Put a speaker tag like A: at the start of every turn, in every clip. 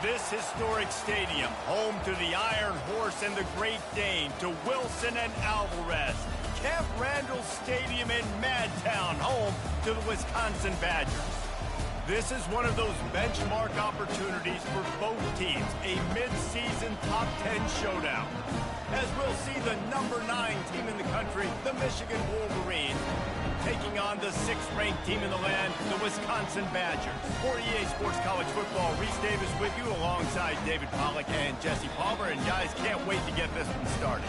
A: This historic stadium, home to the Iron Horse and the Great Dane, to Wilson and Alvarez. Camp Randall Stadium in Madtown, home to the Wisconsin Badgers. This is one of those benchmark opportunities for both teams, a mid-season top 10 showdown. As we'll see the number 9 team in the country, the Michigan Wolverines, taking on the 6th-ranked team in the land, the Wisconsin Badgers. For EA Sports College Football, Reese Davis with you alongside David Pollack and Jesse Palmer. And guys, can't wait to get this one started.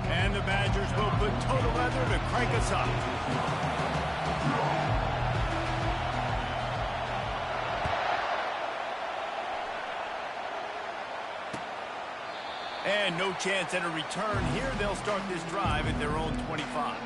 A: And the Badgers will put total leather to crank us up. And no chance at a return here. They'll start this drive at their own 25.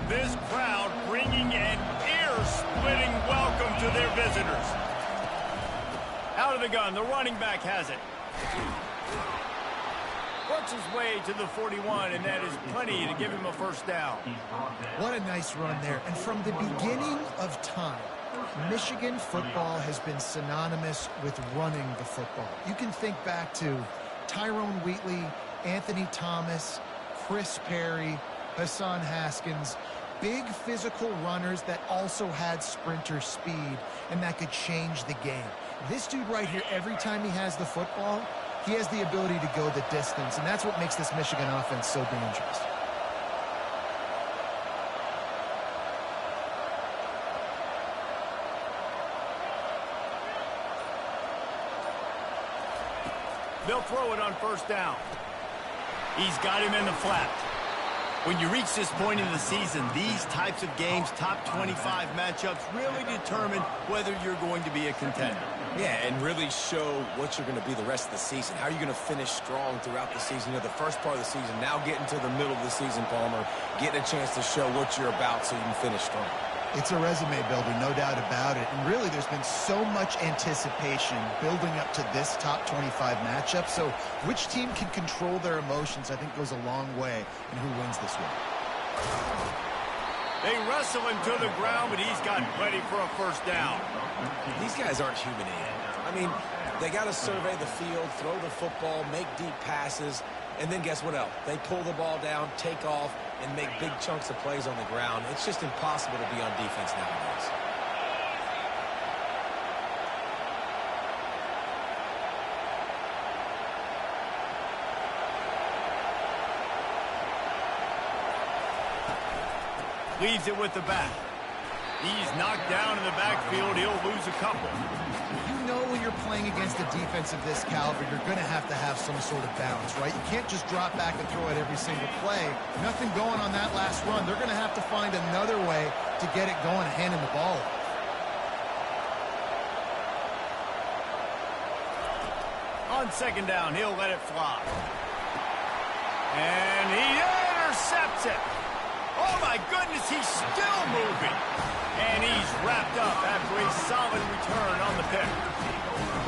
A: This crowd bringing an ear-splitting welcome to their visitors. Out of the gun, the running back has it. Works his way to the 41, and that is plenty to give him a first down.
B: What a nice run there. And from the beginning of time, Michigan football has been synonymous with running the football. You can think back to Tyrone Wheatley, Anthony Thomas, Chris Perry, Hassan Haskins, big physical runners that also had sprinter speed and that could change the game. This dude right here, every time he has the football, he has the ability to go the distance, and that's what makes this Michigan offense so dangerous.
A: They'll throw it on first down. He's got him in the flat. When you reach this point in the season, these types of games, top 25 matchups, really determine whether you're going to be a contender.
C: Yeah, and really show what you're going to be the rest of the season. How are you going to finish strong throughout the season? You know, the first part of the season, now getting to the middle of the season, Palmer, getting a chance to show what you're about so you can finish strong.
B: It's a resume builder, no doubt about it. And really, there's been so much anticipation building up to this top 25 matchup. So which team can control their emotions, I think, goes a long way in who wins this one.
A: They wrestle him to the ground, but he's got plenty for a first down.
C: These guys aren't human beings. I mean, they got to survey the field, throw the football, make deep passes, and then guess what else? They pull the ball down, take off, and make big chunks of plays on the ground. It's just impossible to be on defense nowadays.
A: Leaves it with the back. He's knocked down in the backfield. He'll lose a couple.
B: You know when you're playing against a defense of this caliber, you're going to have some sort of balance, right? You can't just drop back and throw it every single play. Nothing going on that last run. They're going to have to find another way to get it going and handing the ball off.
A: On second down, he'll let it fly. And he intercepts it. Oh, my goodness, he's still moving. And he's wrapped up after a solid return on the pick.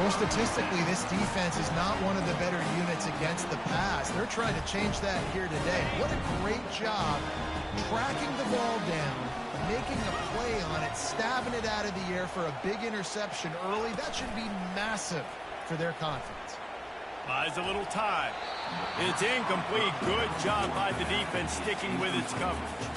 B: Well, statistically, this defense is not one of the better units against the pass. They're trying to change that here today. What a great job tracking the ball down, making a play on it, stabbing it out of the air for a big interception early. That should be massive for their confidence.
A: Buys a little time. It's incomplete. Good job by the defense sticking with its coverage.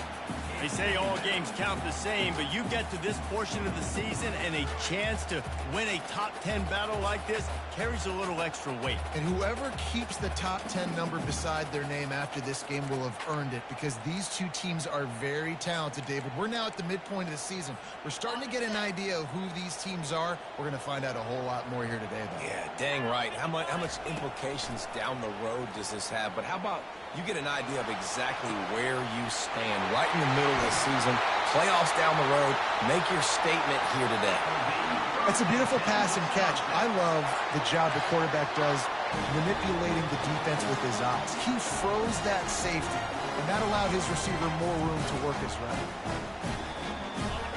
A: They say all games count the same, but you get to this portion of the season and a chance to win a top 10 battle like this carries a little extra weight.
B: And whoever keeps the top 10 number beside their name after this game will have earned it, because these two teams are very talented, David. We're now at the midpoint of the season. We're starting to get an idea of who these teams are. We're going to find out a whole lot more here today, though.
C: Yeah, dang right. How much implications down the road does this have? But how about you get an idea of exactly where you stand, right in the middle early this season. Playoffs down the road. Make your statement here today.
B: It's a beautiful pass and catch. I love the job the quarterback does manipulating the defense with his eyes. He froze that safety, and that allowed his receiver more room to work his route.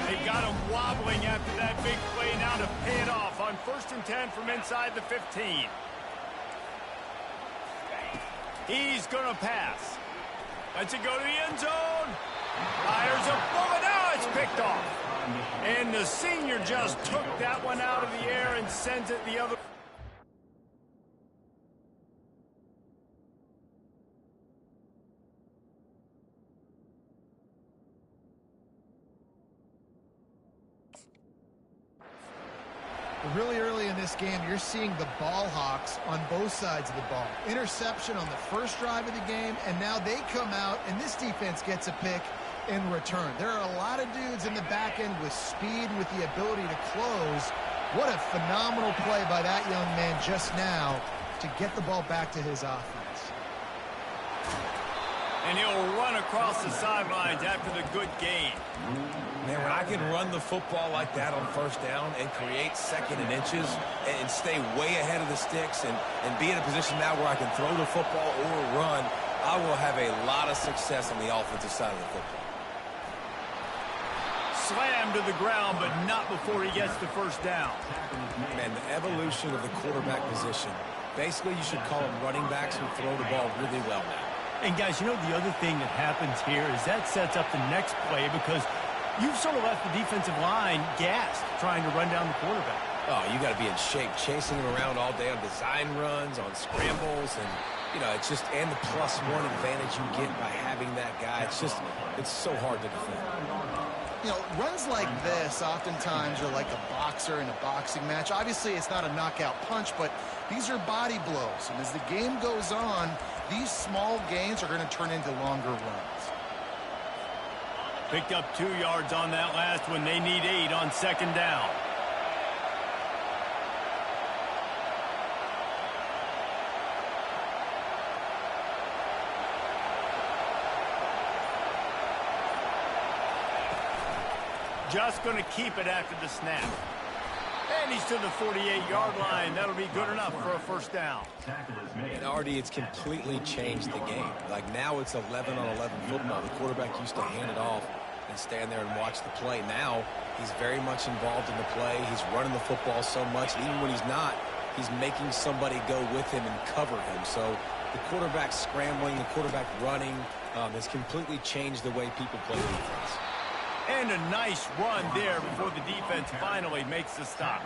A: They got him wobbling after that big play. Now to pay it off on 1st and 10 from inside the 15. He's going to pass. Lets it go to the end zone. Fires a bullet. Now it's picked off. And the senior just took that one out of the air and sends it the other.
B: Really early in this game, you're seeing the ball hawks on both sides of the ball. Interception on the first drive of the game, and now they come out, and this defense gets a pick in return. There are a lot of dudes in the back end with speed and with the ability to close. What a phenomenal play by that young man just now to get the ball back to his offense.
A: And he'll run across the sidelines after the good gain.
C: Man, when I can run the football like that on 1st down and create 2nd and inches and stay way ahead of the sticks and be in a position now where I can throw the football or run, I will have a lot of success on the offensive side of the football.
A: Slammed to the ground, but not before he gets the 1st down.
C: Man, the evolution of the quarterback position. Basically, you should call them running backs who throw the ball really well now.
A: And guys, you know, the other thing that happens here is that sets up the next play because you've sort of left the defensive line gassed trying to run down the quarterback.
C: Oh, you got to be in shape, chasing him around all day on design runs, on scrambles, and, you know, it's just, and the +1 advantage you get by having that guy. It's just, it's so hard to defend.
B: You know, runs like this oftentimes are like a boxer in a boxing match. Obviously, it's not a knockout punch, but these are body blows. And as the game goes on, these small gains are going to turn into longer runs.
A: Picked up 2 yards on that last one. They need 8 on 2nd down. Just going to keep it after the snap. And he's to the 48-yard line. That'll be good enough for a 1st down.
C: And Artie, it's completely changed the game. Like now it's 11-on-11 football. The quarterback used to hand it off and stand there and watch the play. Now he's very much involved in the play. He's running the football so much. Even when he's not, he's making somebody go with him and cover him. So the quarterback scrambling, the quarterback running has completely changed the way people play defense.
A: And a nice run there before the defense finally makes the stop.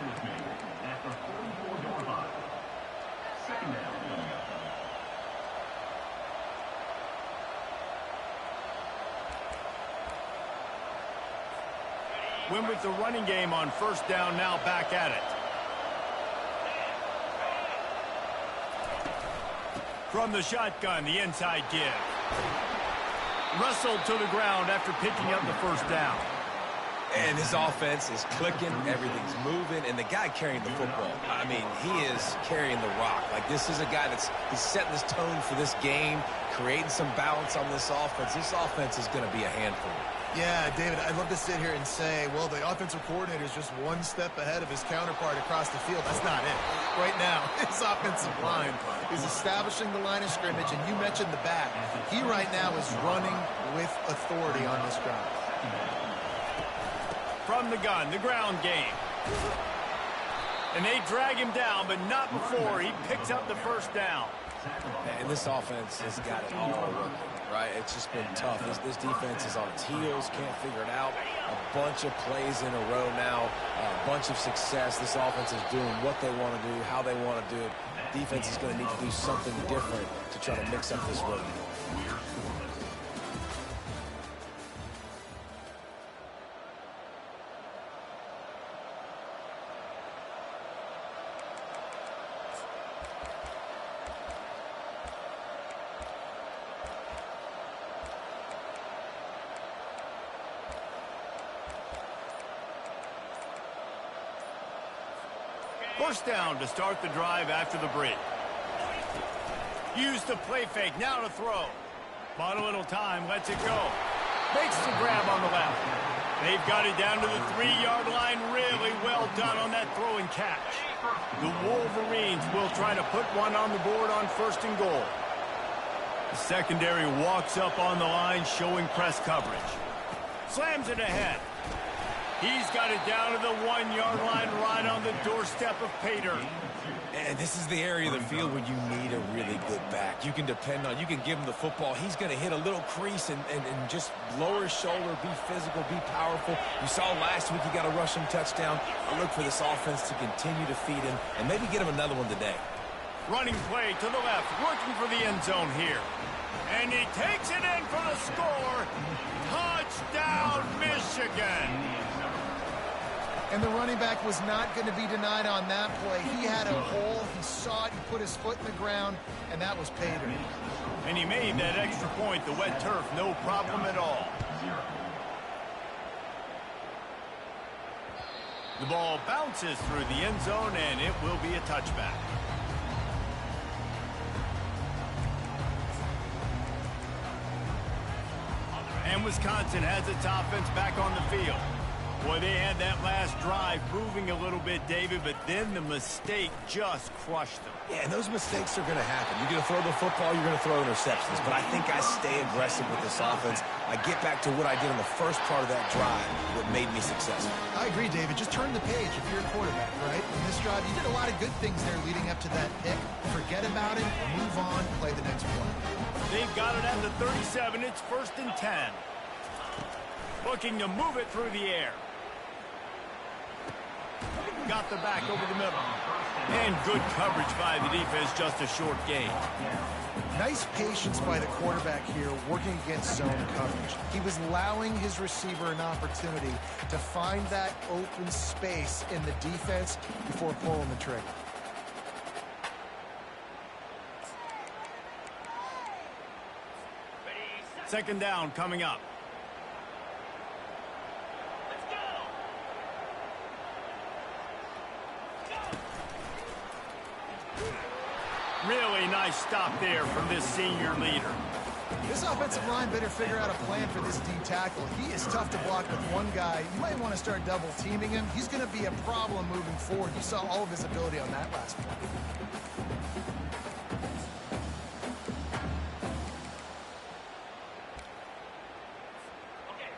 A: Win with the running game on 1st down, now back at it. From the shotgun, the inside give. Wrestled to the ground after picking up the 1st down.
C: And his offense is clicking, everything's moving, and the guy carrying the football, I mean, he is carrying the rock. Like, this is a guy he's setting this tone for this game, creating some balance on this offense. This offense is going to be a handful.
B: Yeah, David, I'd love to sit here and say, well, the offensive coordinator is just one step ahead of his counterpart across the field. That's not it. Right now, his offensive line is establishing the line of scrimmage, and you mentioned the back. He right now is running with authority on this ground.
A: From the gun, the ground game. And they drag him down, but not before he picks up the 1st down.
C: And this offense has got it all working, right? It's just been tough. This defense is on its heels, can't figure it out. A bunch of plays in a row now, a bunch of success. This offense is doing what they want to do, how they want to do it. Defense is going to need to do something different to try to mix up this road.
A: First down to start the drive after the break. Use the play fake, now to throw. Bought a little time, lets it go. Makes the grab on the left. They've got it down to the 3-yard line. Really well done on that throw and catch. The Wolverines will try to put one on the board on 1st and goal. The secondary walks up on the line, showing press coverage. Slams it ahead. He's got it down to the 1-yard line, right on the doorstep of Pater.
C: And this is the area of the field where you need a really good back. You can depend on, you can give him the football. He's going to hit a little crease and just lower his shoulder, be physical, be powerful. You saw last week he got a rushing touchdown. I look for this offense to continue to feed him and maybe get him another one today.
A: Running play to the left, looking for the end zone here. And he takes it in for the score. Touchdown, Michigan.
B: And the running back was not going to be denied on that play. He had a hole. He saw it. He put his foot in the ground, and that was Pater.
A: And he made that extra point, the wet turf, no problem at all. The ball bounces through the end zone, and it will be a touchback. And Wisconsin has its offense back on the field. Boy, they had that last drive moving a little bit, David, but then the mistake just crushed them.
C: Yeah, and those mistakes are going to happen. You're going to throw the football, you're going to throw interceptions. But I think I stay aggressive with this offense. I get back to what I did in the first part of that drive that made me successful.
B: I agree, David. Just turn the page if you're a quarterback, right? In this drive, you did a lot of good things there leading up to that pick. Forget about it, move on, play the next play.
A: They've got it at the 37. It's 1st and 10. Looking to move it through the air. Got the back over the middle. And good coverage by the defense, just a short gain.
B: Nice patience by the quarterback here working against zone coverage. He was allowing his receiver an opportunity to find that open space in the defense before pulling the trigger.
A: Second down coming up. Really nice stop there from this senior leader.
B: This offensive line better figure out a plan for this D tackle. He is tough to block with one guy. You might want to start double teaming him. He's going to be a problem moving forward. You saw all of his ability on that last play.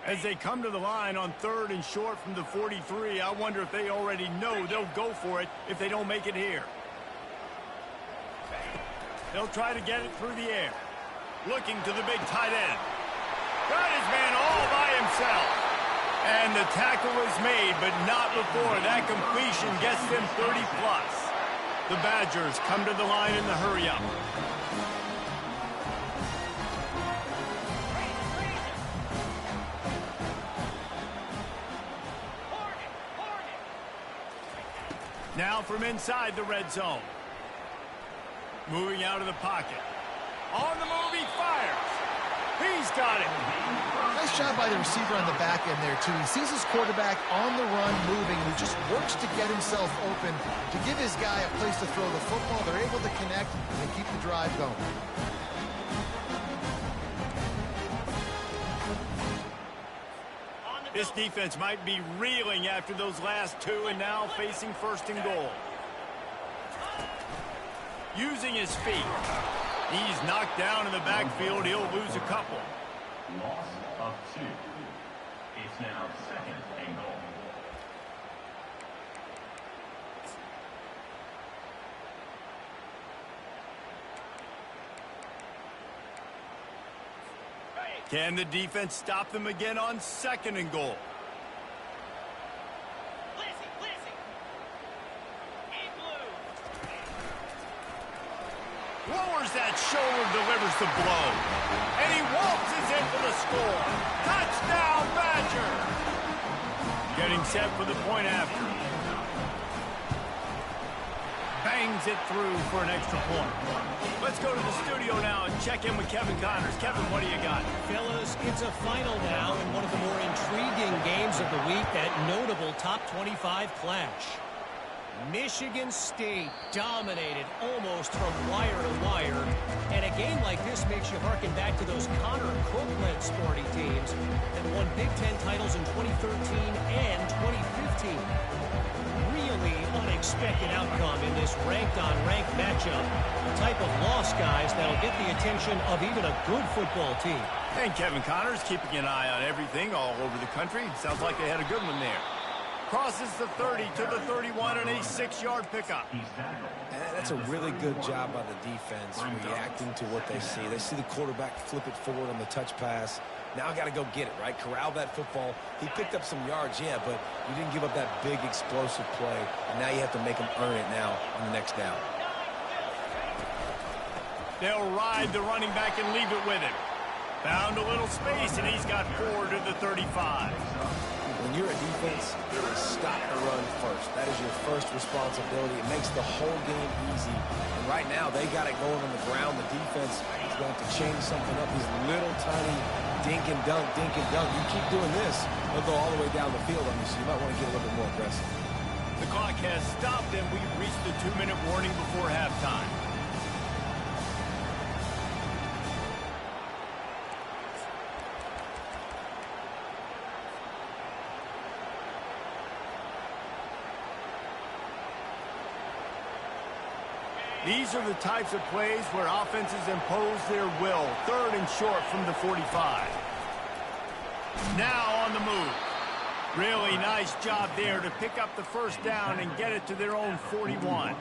A: As they come to the line on 3rd and short from the 43, I wonder if they already know they'll go for it if they don't make it here. They'll try to get it through the air. Looking to the big tight end. Got his man all by himself. And the tackle is made, but not before that completion gets them 30+. The Badgers come to the line in the hurry-up. Now from inside the red zone. Moving out of the pocket. On the move, he fires. He's got it.
B: Nice job by the receiver on the back end there, too. He sees his quarterback on the run moving, and he just works to get himself open to give his guy a place to throw the football. They're able to connect and keep the drive going.
A: This defense might be reeling after those last two and now facing 1st and goal. Using his feet. He's knocked down in the backfield. He'll lose a couple.
D: Loss of 2. It's now 2nd and goal.
A: Can the defense stop them again on 2nd and goal? Lowers that shoulder, delivers the blow. And he waltzes in for the score. Touchdown, Badger! Getting set for the point after. Bangs it through for an extra point. Let's go to the studio now and check in with Kevin Connors. Kevin, what do you got?
E: Fellas, it's a final now in one of the more intriguing games of the week, that notable top 25 clash. Michigan State dominated almost from wire to wire. And a game like this makes you harken back to those Connor Cook-led sporting teams that won Big Ten titles in 2013 and 2015. Really unexpected outcome in this ranked-on-ranked matchup. The type of loss, guys, that'll get the attention of even a good football team.
A: And Kevin Connors keeping an eye on everything all over the country. Sounds like they had a good one there. Crosses the 30 to the 31 and a 6-yard pickup.
C: That's a really good job by the defense reacting to what they see. They see the quarterback flip it forward on the touch pass. Now I got to go get it, right? Corral that football. He picked up some yards, yeah, but you didn't give up that big explosive play. And now you have to make him earn it now on the next down.
A: They'll ride the running back and leave it with him. Found a little space, and he's got 4 to the 35.
C: When you're a defense, stop the run first. That is your first responsibility. It makes the whole game easy. And right now, they got it going on the ground. The defense is going to change something up. These little tiny dink and dunk, dink and dunk. You keep doing this, they'll go all the way down the field on you, so you might want to get a little bit more aggressive.
A: The clock has stopped, and we've reached the 2-minute warning before halftime. These are the types of plays where offenses impose their will. 3rd and short from the 45. Now on the move. Really nice job there to pick up the first down and get it to their own 41.
B: Well,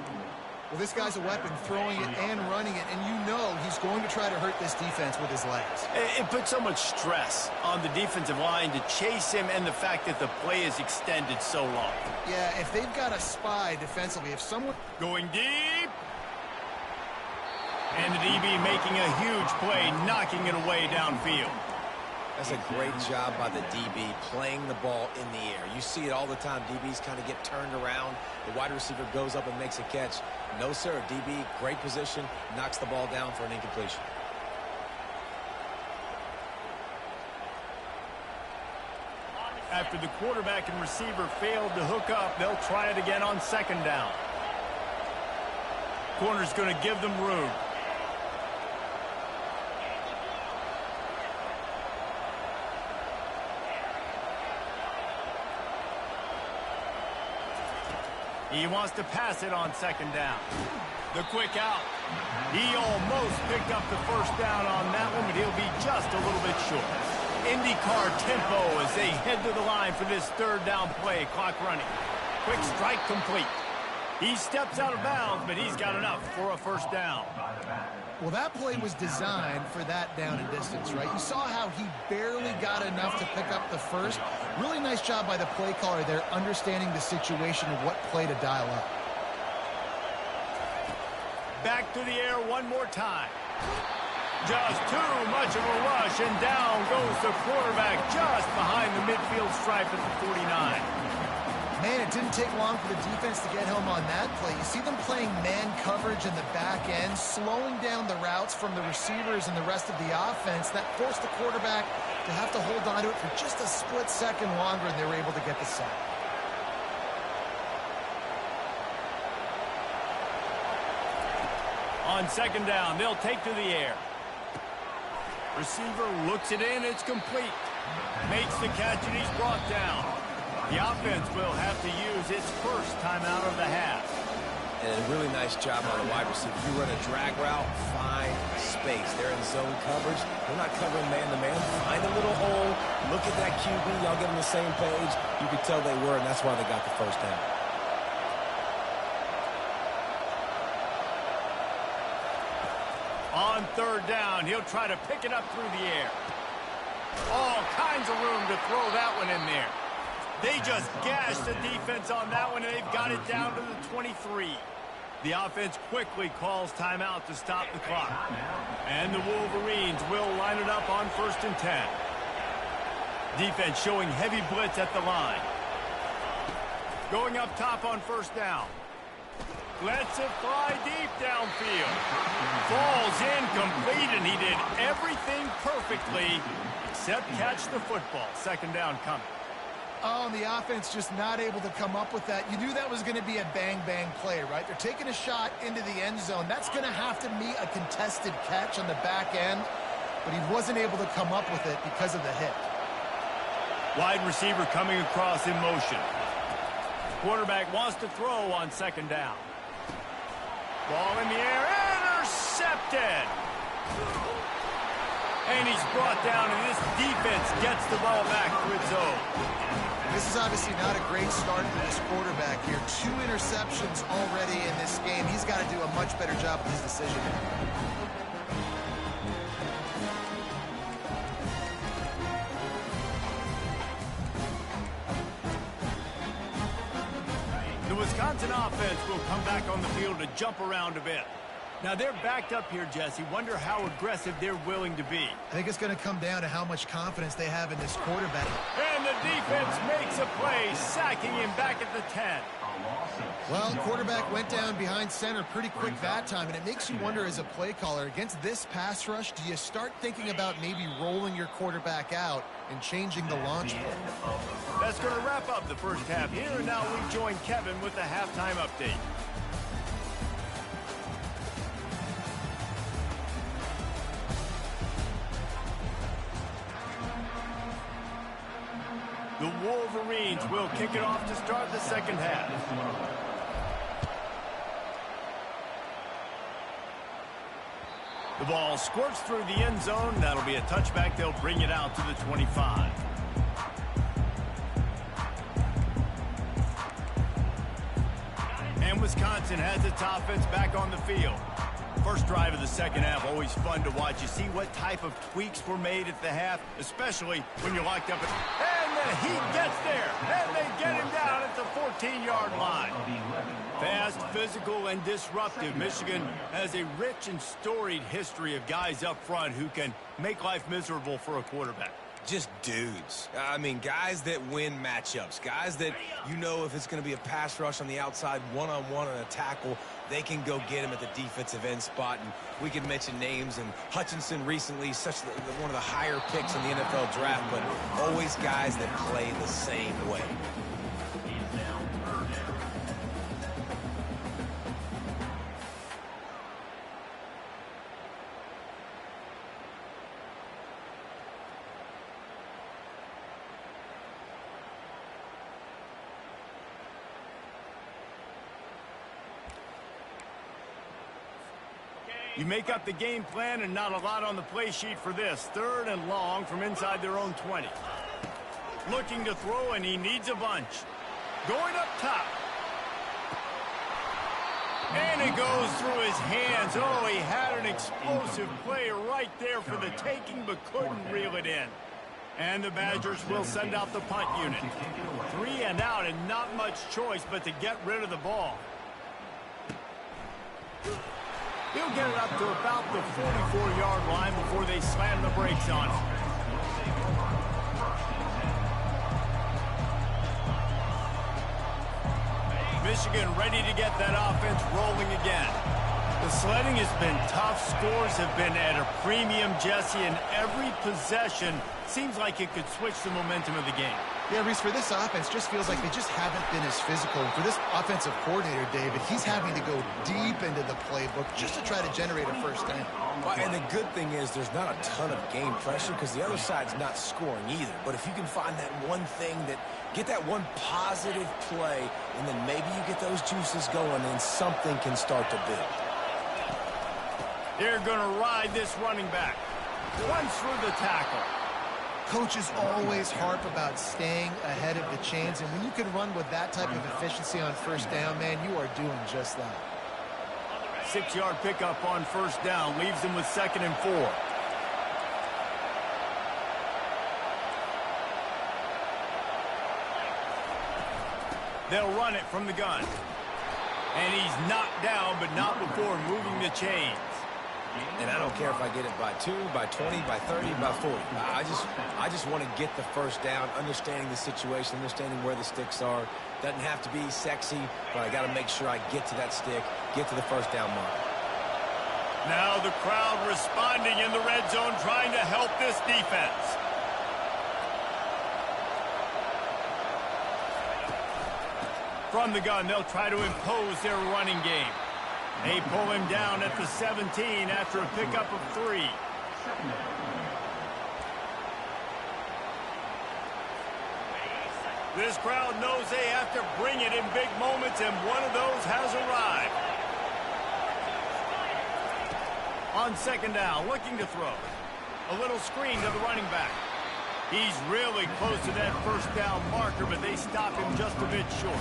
B: this guy's a weapon, throwing it and running it, and you know he's going to try to hurt this defense with his legs.
A: It puts so much stress on the defensive line to chase him, and the fact that the play is extended so long.
B: Yeah, if they've got a spy defensively, if someone...
A: Going deep. And the DB making a huge play, knocking it away downfield.
C: That's a great job by the DB, playing the ball in the air. You see it all the time. DBs kind of get turned around. The wide receiver goes up and makes a catch. No, sir. DB, great position, knocks the ball down for an incompletion.
A: After the quarterback and receiver failed to hook up, they'll try it again on 2nd down. Corner's going to give them room. He wants to pass it on 2nd down. The quick out. He almost picked up the first down on that one, but he'll be just a little bit short. IndyCar tempo as they head to the line for this 3rd down play. Clock running. Quick strike complete. He steps out of bounds, but he's got enough for a first down.
B: Well, that play was designed for that down and distance, right? You saw how he barely got enough to pick up the first. Really nice job by the play caller there, understanding the situation and what play to dial up.
A: Back to the air one more time. Just too much of a rush, and down goes the quarterback just behind the midfield stripe at the 49.
B: Man, it didn't take long for the defense to get home on that play. You see them playing man coverage in the back end, slowing down the routes from the receivers and the rest of the offense. That forced the quarterback to have to hold on to it for just a split second longer, and they were able to get the sack.
A: On 2nd down, they'll take to the air. Receiver looks it in, it's complete. Makes the catch, and he's brought down. The offense will have to use its first timeout of the half.
C: And a really nice job by the wide receiver. You run a drag route, find space. They're in zone coverage. They're not covering man-to-man. Find a little hole. Look at that QB. Y'all get on the same page. You could tell they were, and that's why they got the first down.
A: On 3rd down, he'll try to pick it up through the air. All kinds of room to throw that one in there. They just gashed the defense on that one, and they've got it down to the 23. The offense quickly calls timeout to stop the clock. And the Wolverines will line it up on 1st and 10. Defense showing heavy blitz at the line. Going up top on 1st down. Lets it fly deep downfield. Falls incomplete, and he did everything perfectly except catch the football. 2nd down coming.
B: Oh, and the offense just not able to come up with that. You knew that was going to be a bang-bang play, right? They're taking a shot into the end zone. That's going to have to meet a contested catch on the back end, but he wasn't able to come up with it because of the hit.
A: Wide receiver coming across in motion. Quarterback wants to throw on second down. Ball in the air, intercepted! And he's brought down, and this defense gets the ball back to its own.
B: This is obviously not a great start for this quarterback here. 2 interceptions already in this game. He's got to do a much better job with his decision.
A: The Wisconsin offense will come back on the field to jump around a bit. Now, they're backed up here, Jesse. Wonder how aggressive they're willing to be.
B: I think it's going to come down to how much confidence they have in this quarterback.
A: And the defense makes a play, sacking him back at the 10.
B: Well, quarterback went down behind center pretty quick that time, and it makes you wonder as a play caller, against this pass rush, do you start thinking about maybe rolling your quarterback out and changing the launch play?
A: That's going to wrap up the first half here, and now we join Kevin with the halftime update. The Wolverines will kick it off to start the second half. The ball squirts through the end zone. That'll be a touchback. They'll bring it out to the 25. And Wisconsin has its offense back on the field. First drive of the second half, always fun to watch. You see what type of tweaks were made at the half, especially when you're locked up. And the Heat gets there, and they get him down at the 14-yard line. Fast, physical, and disruptive. Michigan has a rich and storied history of guys up front who can make life miserable for a quarterback.
C: Just dudes. I mean, guys that win matchups. Guys that, you know, if it's going to be a pass rush on the outside, one-on-one on a tackle, they can go get him at the defensive end spot. And we could mention names, and Hutchinson recently, one of the higher picks in the NFL draft, but always guys that play the same way.
A: You make up the game plan, and not a lot on the play sheet for this. 3rd and long from inside their own 20. Looking to throw, and he needs a bunch. Going up top. And it goes through his hands. Oh, he had an explosive play right there for the taking, but couldn't reel it in. And the Badgers will send out the punt unit. 3 and out, and not much choice but to get rid of the ball. He'll get it up to about the 44-yard line before they slam the brakes on him. Michigan ready to get that offense rolling again. The sledding has been tough. Scores have been at a premium, Jesse, and every possession seems like it could switch the momentum of the game.
B: Yeah, Reese, for this offense, just feels like they just haven't been as physical. For this offensive coordinator, David, he's having to go deep into the playbook just to try to generate a first down.
C: Well, and the good thing is there's not a ton of game pressure because the other side's not scoring either. But if you can find that one thing get that one positive play, and then maybe you get those juices going and something can start to build.
A: They're going to ride this running back. Runs through the tackle.
B: Coaches always harp about staying ahead of the chains, and when you can run with that type of efficiency on first down, man, you are doing just that.
A: 6-yard pickup on first down leaves them with 2nd and 4. They'll run it from the gun. And he's knocked down, but not before moving the chains.
C: And I don't care if I get it by 2, by 20, by 30, by 40. I just want to get the first down, understanding the situation, understanding where the sticks are. Doesn't have to be sexy, but I got to make sure I get to that stick, get to the first down mark.
A: Now the crowd responding in the red zone, trying to help this defense. From the gun, they'll try to impose their running game. They pull him down at the 17 after a pickup of 3. This crowd knows they have to bring it in big moments, and one of those has arrived. On second down, looking to throw. A little screen to the running back. He's really close to that first down marker, but they stop him just a bit short.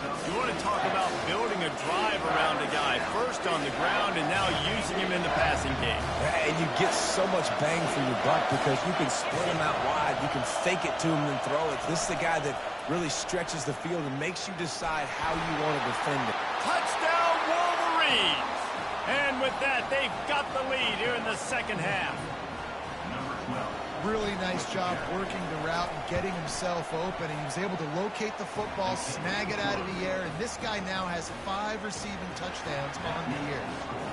A: You want to talk about building a drive around a guy, first on the ground and now using him in the passing game.
C: And you get so much bang for your buck because you can split him out wide. You can fake it to him and throw it. This is the guy that really stretches the field and makes you decide how you want to defend it.
A: Touchdown, Wolverines! And with that, they've got the lead here in the second half.
B: Really nice job working the route and getting himself open. And he was able to locate the football, snag it out of the air, and this guy now has 5 receiving touchdowns on the year.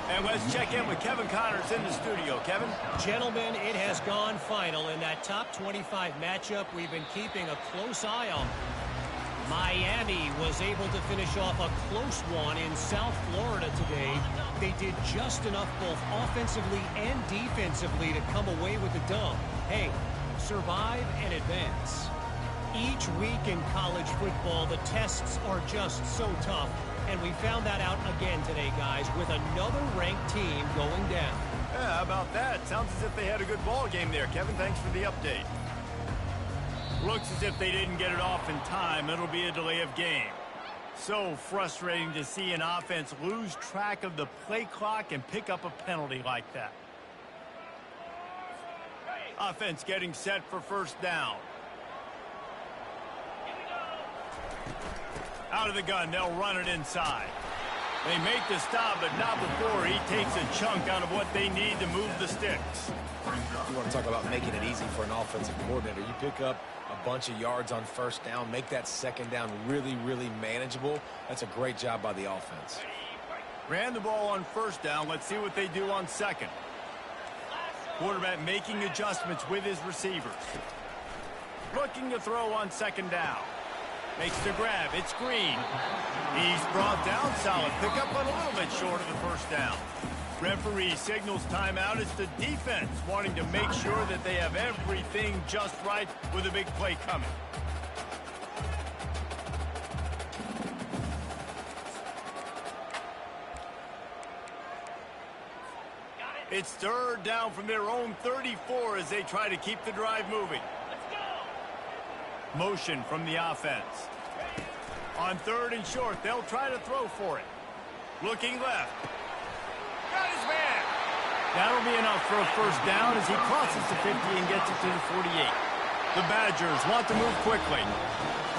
A: And let's check in with Kevin Connors in the studio. Kevin?
E: Gentlemen, it has gone final in that top 25 matchup we've been keeping a close eye on. Miami was able to finish off a close one in South Florida today. They did just enough both offensively and defensively to come away with the dub. Hey, survive and advance. Each week in college football, the tests are just so tough, and we found that out again today, guys, with another ranked team going down.
A: Yeah, how about that? Sounds as if they had a good ball game there, Kevin. Thanks for the update. Looks as if they didn't get it off in time. It'll be a delay of game. So frustrating to see an offense lose track of the play clock and pick up a penalty like that. Offense getting set for first down. Out of the gun, they'll run it inside. They make the stop, but not before he takes a chunk out of what they need to move the sticks.
C: You want to talk about making it easy for an offensive coordinator. You pick up a bunch of yards on first down, make that second down really, really manageable. That's a great job by the offense.
A: Ran the ball on first down. Let's see what they do on second. Quarterback making adjustments with his receivers. Looking to throw on second down. Makes the grab. It's Green. He's brought down. Solid pickup, but a little bit short of the first down. Referee signals timeout. It's the defense wanting to make sure that they have everything just right with a big play coming. It's third down from their own 34 as they try to keep the drive moving. Motion from the offense. On third and short, they'll try to throw for it. Looking left. Got his man. That'll be enough for a first down as he crosses the 50 and gets it to the 48. The Badgers want to move quickly.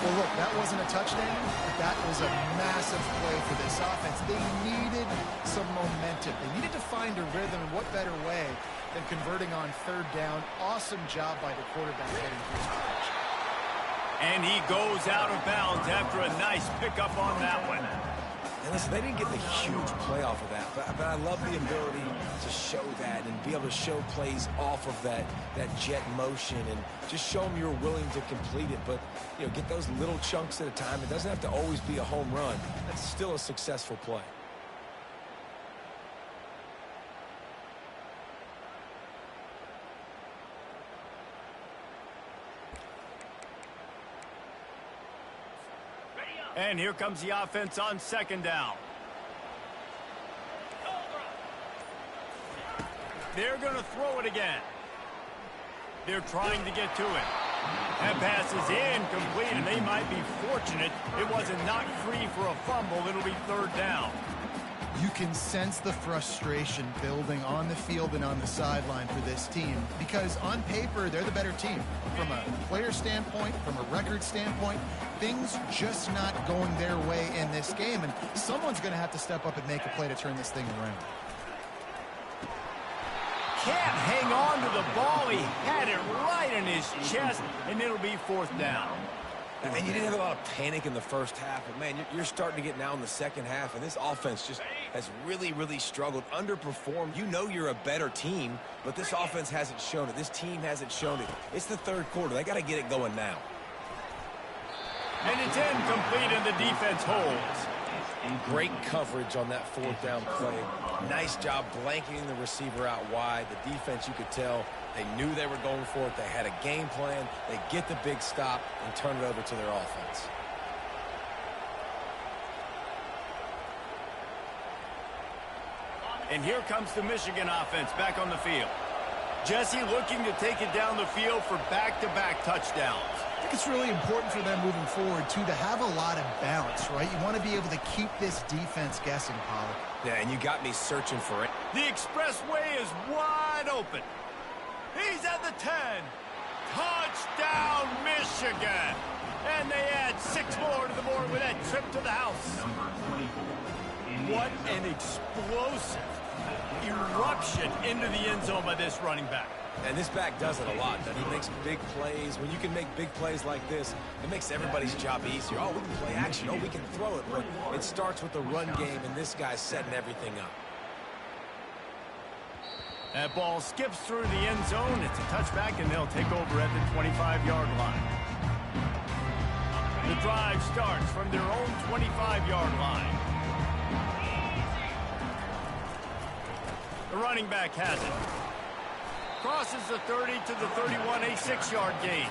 B: Well, look, that wasn't a touchdown, but that was a massive play for this offense. They needed some momentum. They needed to find a rhythm, and what better way than converting on third down. Awesome job by the quarterback getting through his coverage.
A: And he goes out of bounds after a nice pickup on that one.
C: And listen, they didn't get the huge play off of that, but I love the ability to show that and be able to show plays off of that jet motion and just show them you're willing to complete it. But, you know, get those little chunks at a time. It doesn't have to always be a home run. That's still a successful play.
A: And here comes the offense on second down. They're going to throw it again. They're trying to get to it. That pass is incomplete, and they might be fortunate it wasn't knocked free for a fumble. It'll be third down.
B: You can sense the frustration building on the field and on the sideline for this team because on paper, they're the better team. From a player standpoint, from a record standpoint, things just not going their way in this game, and someone's going to have to step up and make a play to turn this thing around.
A: Can't hang on to the ball. He had it right in his chest, and it'll be fourth down.
C: And you didn't have a lot of panic in the first half, but, man, you're starting to get now in the second half, and this offense just has really, really struggled, underperformed. You know you're a better team, but this offense hasn't shown it. This team hasn't shown it. It's the third quarter. They got to get it going now.
A: And it's incomplete, and the defense holds.
C: Great coverage on that fourth down play. Nice job blanketing the receiver out wide. The defense, you could tell, they knew they were going for it. They had a game plan. They get the big stop and turn it over to their offense.
A: And here comes the Michigan offense back on the field. Jesse looking to take it down the field for back-to-back touchdowns.
B: I think it's really important for them moving forward, too, to have a lot of balance, right? You want to be able to keep this defense guessing, Pollard.
C: Yeah, and you got me searching for it.
A: The expressway is wide open. He's at the 10. Touchdown, Michigan. And they add 6 more to the board with that trip to the house. What an explosive eruption into the end zone by this running back.
C: And this back does it a lot. He makes big plays. When you can make big plays like this, it makes everybody's job easier. Oh, we can play action. Oh, we can throw it. But it starts with the run game, and this guy's setting everything up.
A: That ball skips through the end zone. It's a touchback, and they'll take over at the 25-yard line. The drive starts from their own 25-yard line. The running back has it. Crosses the 30 to the 31, a 6-yard gain.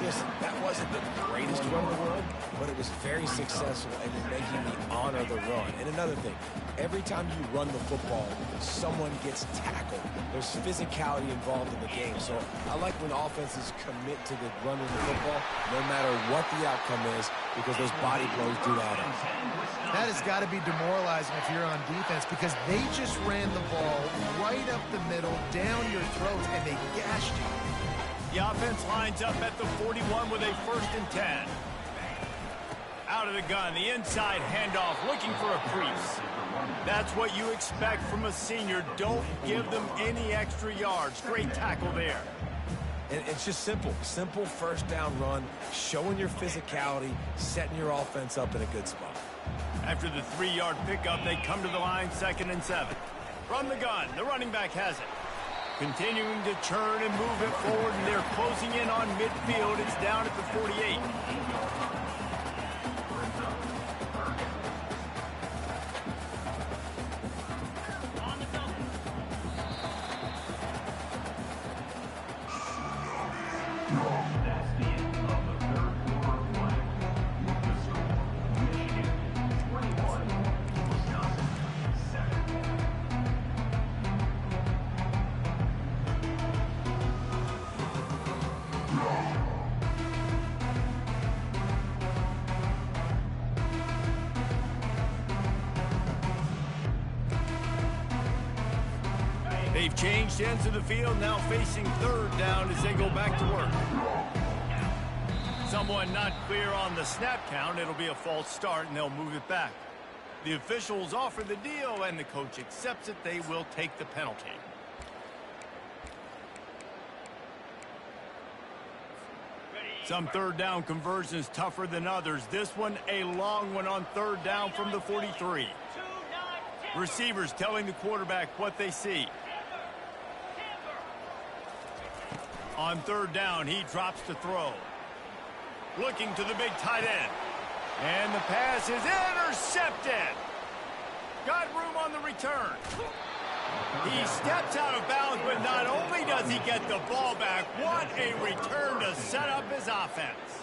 C: Listen, that wasn't the greatest run in the world, but it was very successful and in making me honor the run. And another thing, every time you run the football, someone gets tackled. There's physicality involved in the game. So I like when offenses commit to the running the football, no matter what the outcome is, because those body blows do add up.
B: That has got to be demoralizing if you're on defense, because they just ran the ball right up the middle, down your throats, and they gashed you.
A: The offense lines up at the 41 with a 1st and 10. Out of the gun, the inside handoff, looking for a crease. That's what you expect from a senior. Don't give them any extra yards. Great tackle there.
C: And it's just simple. Simple 1st down run, showing your physicality, setting your offense up in a good spot.
A: After the 3-yard pickup, they come to the line, 2nd and 7. From the gun, the running back has it. Continuing to churn and move it forward, and they're closing in on midfield. It's down at the 48. They've changed ends of the field, now facing 3rd down as they go back to work. Someone not clear on the snap count. It'll be a false start, and they'll move it back. The officials offer the deal, and the coach accepts it. They will take the penalty. Some 3rd down conversions tougher than others. This one, a long one on 3rd down from the 43. Receivers telling the quarterback what they see. On 3rd down, he drops to throw. Looking to the big tight end. And the pass is intercepted. Got room on the return. He steps out of bounds, but not only does he get the ball back, what a return to set up his offense.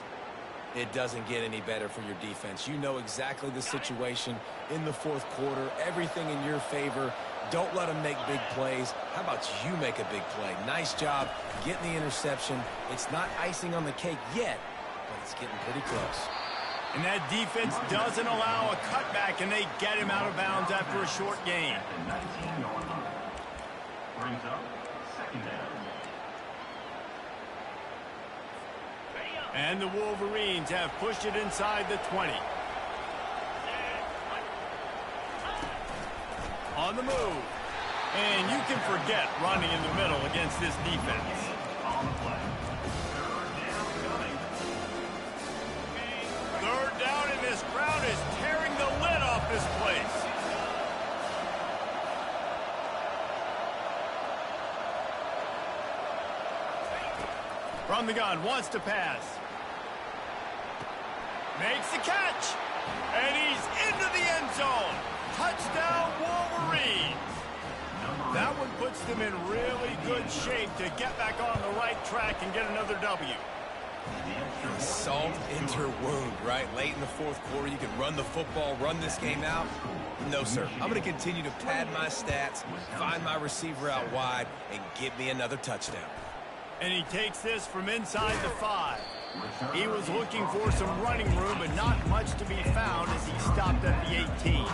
C: It doesn't get any better for your defense. You know exactly the situation in the 4th quarter. Everything in your favor. Don't let them make big plays. How about you make a big play? Nice job getting the interception. It's not icing on the cake yet, but it's getting pretty close.
A: And that defense doesn't allow a cutback, and they get him out of bounds after a short gain.
D: Brings up 2nd down.
A: And the Wolverines have pushed it inside the 20. On the move. And you can forget running in the middle against this defense.
D: On the play.
A: 3rd down, and this crowd is tearing the lid off this place. From the gun, wants to pass. Makes the catch. And he's into the end zone. Touchdown, Wolverines. That one puts them in really good shape to get back on the right track and get another W.
C: Salt into her wound, right? Late in the fourth quarter, you can run the football, run this game out. No, sir. I'm going to continue to pad my stats, find my receiver out wide, and get me another touchdown.
A: And he takes this from inside the 5. He was looking for some running room, but not much to be found as he stopped at the 18.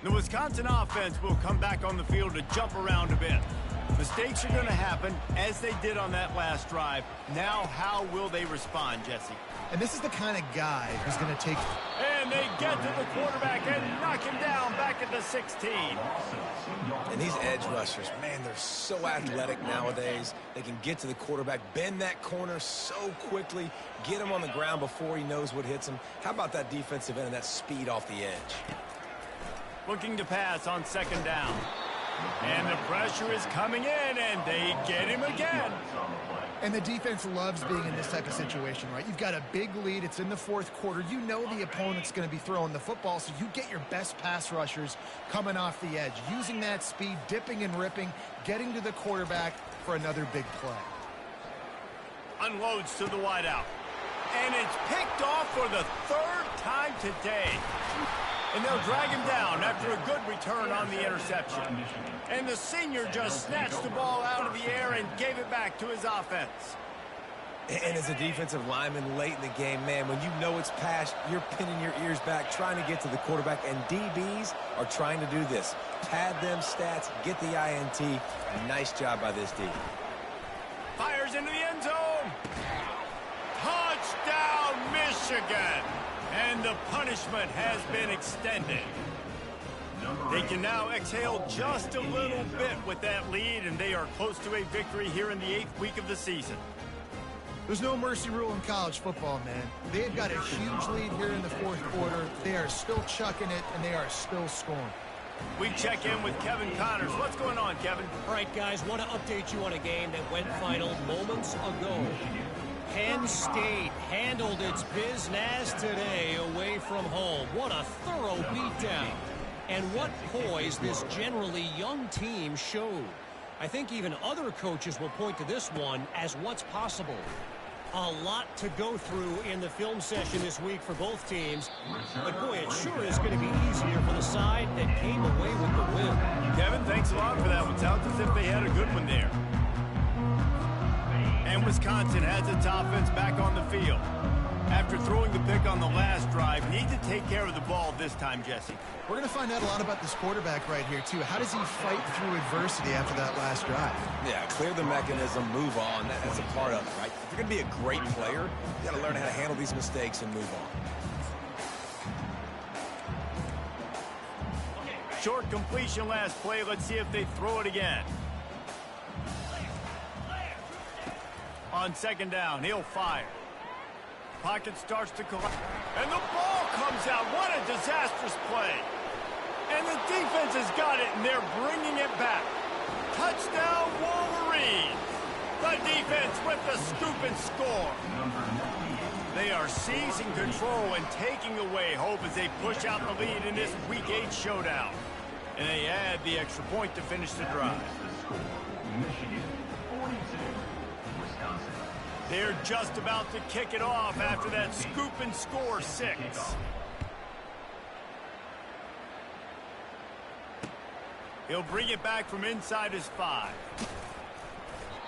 A: The Wisconsin offense will come back on the field to jump around a bit. Mistakes are going to happen, as they did on that last drive. Now, how will they respond, Jesse?
B: And this is the kind of guy who's going to take...
A: And they get to the quarterback and knock him down back at the 16.
C: And these edge rushers, man, they're so athletic nowadays. They can get to the quarterback, bend that corner so quickly, get him on the ground before he knows what hits him. How about that defensive end and that speed off the edge?
A: Looking to pass on second down. And the pressure is coming in, and they get him again.
B: And the defense loves being in this type of situation, right? You've got a big lead. It's in the fourth quarter. You know the opponent's going to be throwing the football, so you get your best pass rushers coming off the edge, using that speed, dipping and ripping, getting to the quarterback for another big play.
A: Unloads to the wideout. And it's picked off for the third time today. And they'll drag him down after a good return on the interception. And the senior just snatched the ball out of the air and gave it back to his offense.
C: And as a defensive lineman late in the game, man, when you know it's passed, you're pinning your ears back, trying to get to the quarterback, and DBs are trying to do this. Pad them stats, get the INT. Nice job by this D.
A: Fires into the end zone. Touchdown, Michigan. And the punishment has been extended. They can now exhale just a little bit with that lead, and they are close to a victory here in the 8th week of the season.
B: There's no mercy rule in college football, man. They've got a huge lead here in the fourth quarter. They are still chucking it, and they are still scoring.
A: We check in with Kevin Connors. What's going on, Kevin?
E: All right, guys, want to update you on a game that went final moments ago. Penn State handled its business today away from home. What a thorough beatdown. And what poise this generally young team showed. I think even other coaches will point to this one as what's possible. A lot to go through in the film session this week for both teams. But boy, it sure is going to be easier for the side that came away with the win.
A: Kevin, thanks a lot for that one. Sounds as if they had a good one there. And Wisconsin has its offense back on the field. After throwing the pick on the last drive, need to take care of the ball this time, Jesse.
B: We're going to find out a lot about this quarterback right here, too. How does he fight through adversity after that last drive?
C: Yeah, clear the mechanism, move on. That's a part of it, right? If you're going to be a great player, you got to learn how to handle these mistakes and move on.
A: Short completion last play. Let's see if they throw it again. On second down, he'll fire. Pocket starts to collapse. And the ball comes out. What a disastrous play. And the defense has got it, and they're bringing it back. Touchdown, Wolverines. The defense with the scoop and score. They are seizing control and taking away hope as they push out the lead in this Week 8 showdown. And they add the extra point to finish the drive.
D: Michigan 42, Wisconsin.
A: They're just about to kick it off after that scoop and score 6. He'll bring it back from inside his 5.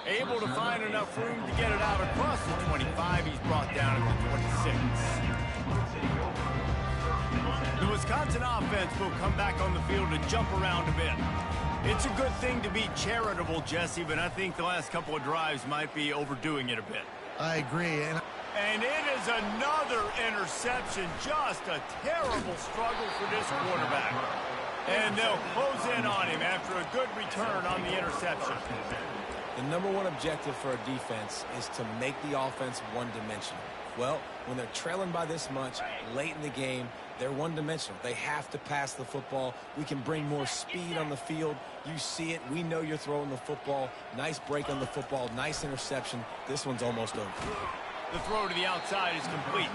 A: Able to find enough room to get it out across the 25. He's brought down at the 26. The Wisconsin offense will come back on the field to jump around a bit. It's a good thing to be charitable, Jesse, but I think the last couple of drives might be overdoing it a bit.
B: I agree.
A: And it is another interception. Just a terrible struggle for this quarterback. And they'll close in on him after a good return on the interception.
C: The number one objective for a defense is to make the offense one-dimensional. Well, when they're trailing by this much late in the game, they're one-dimensional. They have to pass the football. We can bring more speed on the field. You see it. We know you're throwing the football. Nice break on the football. Nice interception. This one's almost over.
A: The throw to the outside is complete.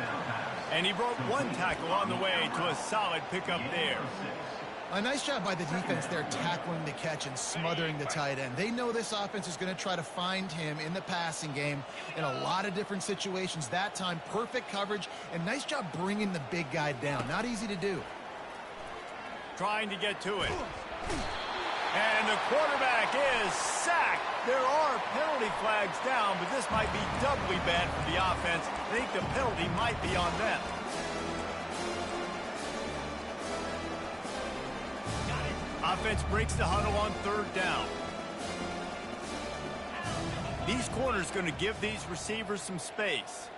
A: And he broke one tackle on the way to a solid pickup there.
B: A nice job by the defense there tackling the catch and smothering the tight end. They know this offense is going to try to find him in the passing game in a lot of different situations. That time, perfect coverage, and nice job bringing the big guy down. Not easy to do.
A: Trying to get to it. And the quarterback is sacked. There are penalty flags down, but this might be doubly bad for the offense. I think the penalty might be on them. Offense breaks the huddle on third down. These corners going to give these receivers some space.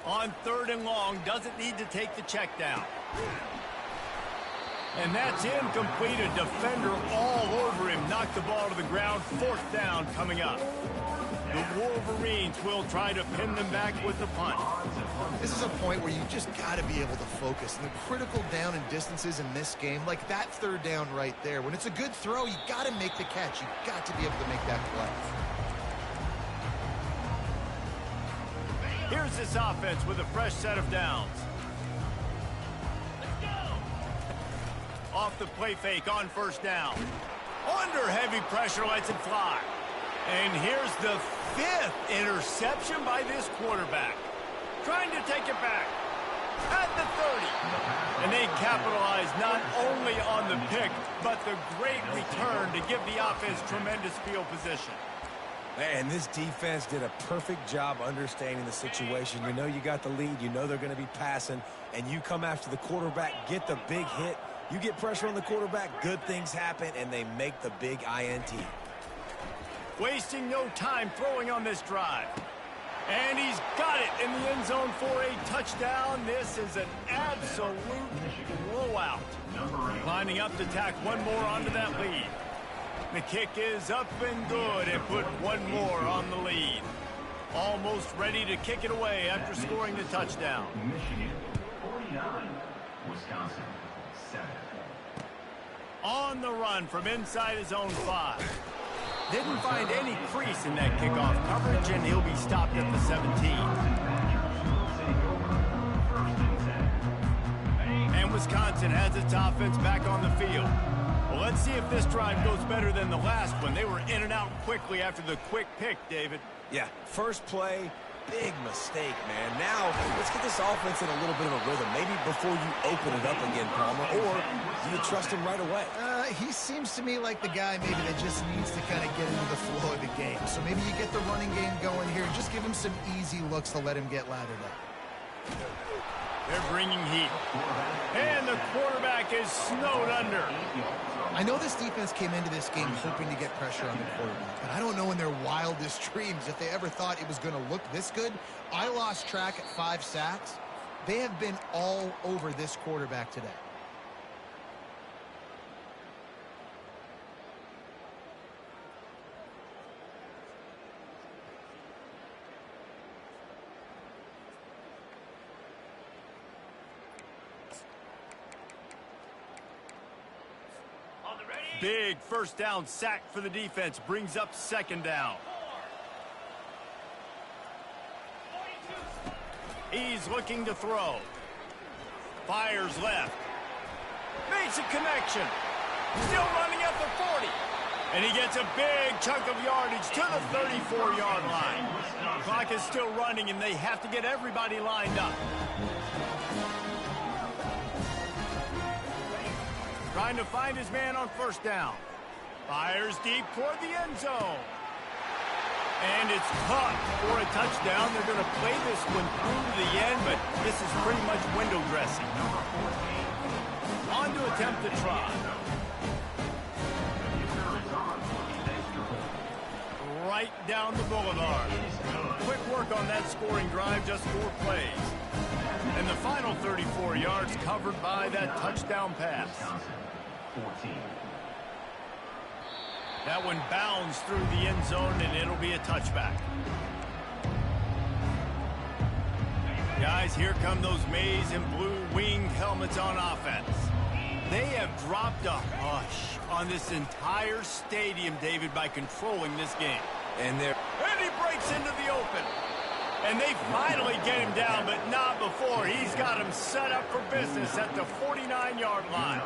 A: On third and long, doesn't need to take the check down. And that's incomplete. A defender all over him. Knocked the ball to the ground. Fourth down coming up. The Wolverines will try to pin them back with the punt.
B: This is a point where you just got to be able to focus. And the critical down and distances in this game, like that third down right there, when it's a good throw, you got to make the catch. You got to be able to make that play.
A: Here's this offense with a fresh set of downs. Off the play fake on first down. Under heavy pressure, lets it fly. And here's the fifth interception by this quarterback. Trying to take it back at the 30. And they capitalize not only on the pick, but the great return to give the offense tremendous field position.
C: And this defense did a perfect job understanding the situation. You know you got the lead. You know they're going to be passing. And you come after the quarterback, get the big hit. You get pressure on the quarterback, good things happen, and they make the big INT.
A: Wasting no time throwing on this drive. And he's got it in the end zone for a touchdown. This is an absolute blowout. Lining up to tack one more onto that lead. The kick is up and good and put one more on the lead. Almost ready to kick it away after scoring the touchdown.
D: Michigan 49, Wisconsin 7.
A: On the run from inside his own 5. Didn't find any crease in that kickoff coverage, and he'll be stopped at the 17. And Wisconsin has its offense back on the field. Well, let's see if this drive goes better than the last one. They were in and out quickly after the quick pick, David.
C: Yeah, first play, big mistake, man. Now, let's get this offense in a little bit of a rhythm. Maybe before you open it up again, Palmer, or do you trust him right away?
B: He seems to me like the guy maybe that just needs to kind of get into the flow of the game. So maybe you get the running game going here and just give him some easy looks to let him get lathered up.
A: They're bringing heat. And the quarterback is snowed under.
B: I know this defense came into this game hoping to get pressure on the quarterback, but I don't know in their wildest dreams if they ever thought it was going to look this good. I lost track at 5 sacks. They have been all over this quarterback today.
A: Big first down sack for the defense. Brings up second down. He's looking to throw. Fires left. Makes a connection. Still running at the 40. And he gets a big chunk of yardage to the 34-yard line. Clock is still running, and they have to get everybody lined up. Trying to find his man on first down. Fires deep toward the end zone. And it's caught for a touchdown. They're going to play this one through to the end, but this is pretty much window dressing. On to attempt the try. Right down the boulevard. Quick work on that scoring drive, just 4 plays. And the final 34 yards covered by that touchdown pass. That one bounds through the end zone, and it'll be a touchback. Guys, here come those maize and blue winged helmets on offense. They have dropped a hush on this entire stadium, David, by controlling this game. And he breaks into the open. And they finally get him down, but not before. He's got him set up for business at the 49-yard line.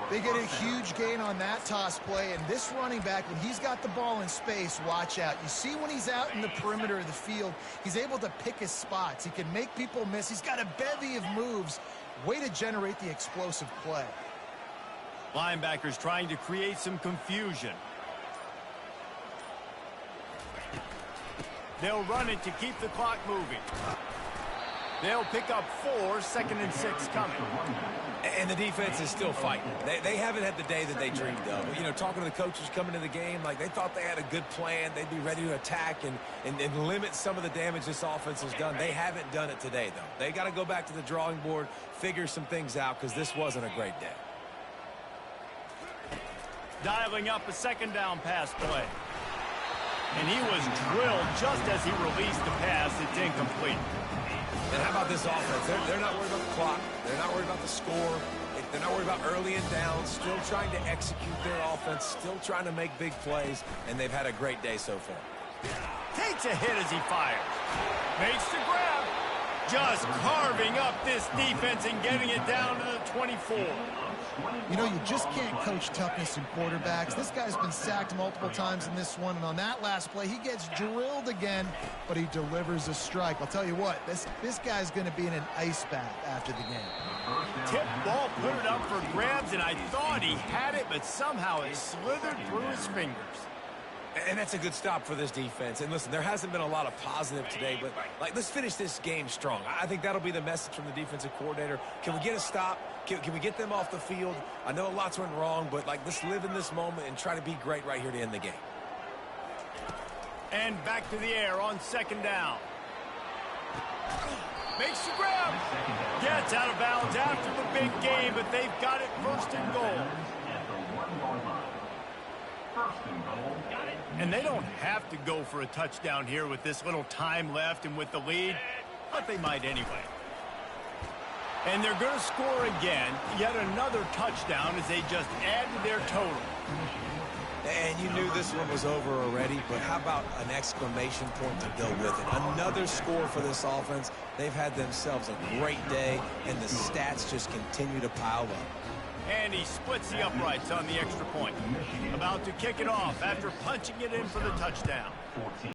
B: They get a huge gain on that toss play, and this running back, when he's got the ball in space, watch out. You see when he's out in the perimeter of the field, he's able to pick his spots. He can make people miss. He's got a bevy of moves. Way to generate the explosive play.
A: Linebackers trying to create some confusion. They'll run it to keep the clock moving. They'll pick up 4, 2nd and 6 coming.
C: And the defense is still fighting. They haven't had the day that they dreamed of. You know, talking to the coaches coming to the game, like they thought they had a good plan. They'd be ready to attack and limit some of the damage this offense has done. They haven't done it today, though. They got to go back to the drawing board, figure some things out, because this wasn't a great day.
A: Dialing up a 2nd down pass play. And he was drilled just as he released the pass. It's incomplete.
C: And how about this offense? They're not worried about the clock. They're not worried about the score. They're not worried about early and downs. Still trying to execute their offense. Still trying to make big plays. And they've had a great day so far.
A: Takes a hit as he fires. Makes the grab. Just carving up this defense and getting it down to the 24.
B: You know, you just can't coach toughness in quarterbacks. This guy's been sacked multiple times in this one, and on that last play, he gets drilled again, but he delivers a strike. I'll tell you what, this guy's going to be in an ice bath after the game.
A: Tip ball, put it up for grabs, and I thought he had it, but somehow it slithered through his fingers.
C: And that's a good stop for this defense. And listen, there hasn't been a lot of positive today, but let's finish this game strong. I think that'll be the message from the defensive coordinator. Can we get a stop? Can we get them off the field? I know lots went wrong, but let's live in this moment and try to be great right here to end the game.
A: And back to the air on 2nd down. Makes the grab. Gets out of bounds after the big game, but they've got it 1st and goal. And they don't have to go for a touchdown here with this little time left and with the lead, but they might anyway. And they're going to score again, yet another touchdown as they just add to their total.
C: And you knew this one was over already, but how about an exclamation point to go with it? Another score for this offense. They've had themselves a great day, and the stats just continue to pile up.
A: And he splits the uprights on the extra point. About to kick it off after punching it in for the touchdown.